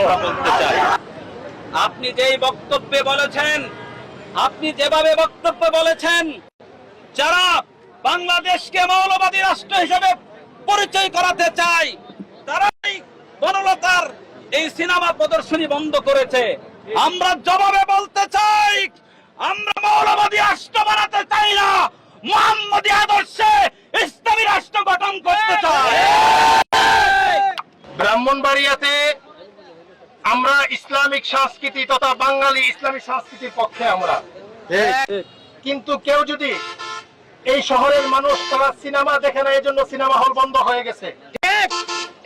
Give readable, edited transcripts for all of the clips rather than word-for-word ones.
কথা বলতে চাই। আপনি যেই বক্তব্যে বলেছেন, আপনি যেভাবে বক্তব্য বলেছেন, যারা বাংলাদেশকে মৌলবাদী রাষ্ট্র হিসেবে পরিচয় করাতে চায় তারাই বনলতার এই সিনেমা প্রদর্শনী বন্ধ করেছে। আমরা জবাবে বলতে চাই, আমরা মৌলবাদী রাষ্ট্র বানাতে চাই না, মুহাম্মদী আদর্শে ইসলামী রাষ্ট্র গঠন করতে চাই। ব্রাহ্মণবাড়িয়াতে আমরা ইসলামিক সংস্কৃতি তথা বাঙালি ইসলামী সংস্কৃতির পক্ষে আমরা, কিন্তু কেউ যদি এই শহরের মানুষ তারা সিনেমা দেখে না, এই জন্য সিনেমা হল বন্ধ হয়ে গেছে।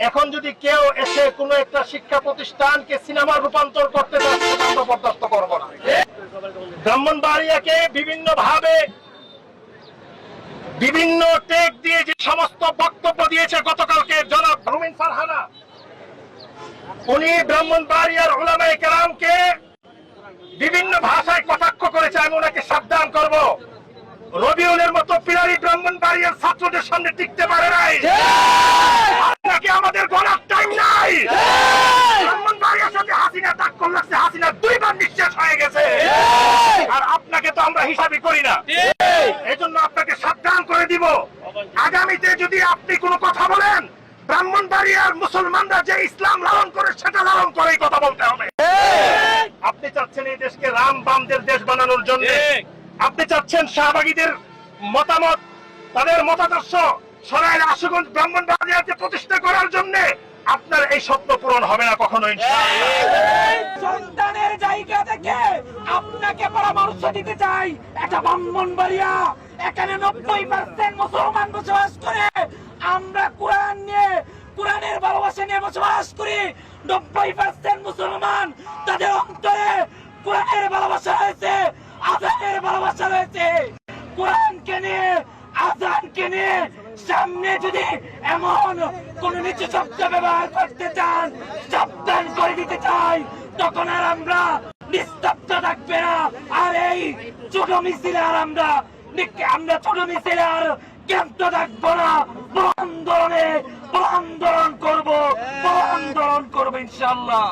এখন যদি কেউ এসে কোনো একটা শিক্ষা প্রতিষ্ঠানকে সিনেমা রূপান্তর করতে চাচ্ছে, আমরা বরদাস্ত করব না। ব্রাহ্মণবাড়িয়াকে বিভিন্ন ভাবে বিভিন্ন টেক দিয়ে যে সমস্ত বক্তব্য দিয়েছে গতকালকে জনাব রুমিন ফারহানা, উনি ব্রাহ্মণবাড়িয়ার উলামায়ে কেরামকে বিভিন্ন ভাষায় কটাক্ষ করেছে। আমি ওনাকে সাবধান করব, রবিউলের মতো পিলারি ব্রাহ্মণবাড়িয়ার ছাত্রদের সামনে টিকতে পারে নাই। আপনাকে আমাদের গলার টাইম নাই। ব্রাহ্মণবাড়িয়ার সাথে হাসিনা টাক্কর লাগছে, হাসিনা 2 বার নিঃশেষ হয়ে গেছে, আর আপনাকে তো আমরা হিসাবই করি না। এই জন্য আপনাকে সাবধান করে দিব, আগামীতে যদি আপনি কোনো কথা বলেন, ব্রাহ্মণবাড়িয়ার মুসলমানরা যে ইসলাম লালন করে সেটা লালন করেই কথা বলতে হবে। আপনি চাচ্ছেন এই দেশকে রাম বামদের দেশ বানানোর জন্য, আপনি চাচ্ছেন শাহবাগীদের মতামত, তাদের মতাদর্শ সরাইল আশুগঞ্জ ব্রাহ্মণবাড়িয়াকে প্রতিষ্ঠা করার জন্য, আপনার এই স্বপ্ন পূরণ হবে না কখনো ইনশাআল্লাহ। সন্তানের জায়গা থেকে আপনাকে পরামর্শ দিতে চাই, এটা ব্রাহ্মণবাড়িয়া, এখানে 90% মুসলমান বসবাস করে। আমরা কোরআন নিয়ে, কোরআনের ভালোবাসা নিয়ে বসবাস করি। 90% মুসলমান, তাদের অন্তরে কোরআনের ভালোবাসা রয়েছে, আযানের ভালোবাসা রয়েছে। কোরআনকে নিয়ে, আযানকে নিয়ে সামনে যদি এমন কোন নিচু শব্দ ব্যবহার করতে চান, সাবধান করে দিতে চাই, তখন আর আমরা নিস্তব্ধ থাকবে না। আর এই ছোট মিছিলে আর আমরা ছোট মিছিলে আর ক্ষান্ত থাকবো না। বড় আন্দোলন করবো ইনশাআল্লাহ।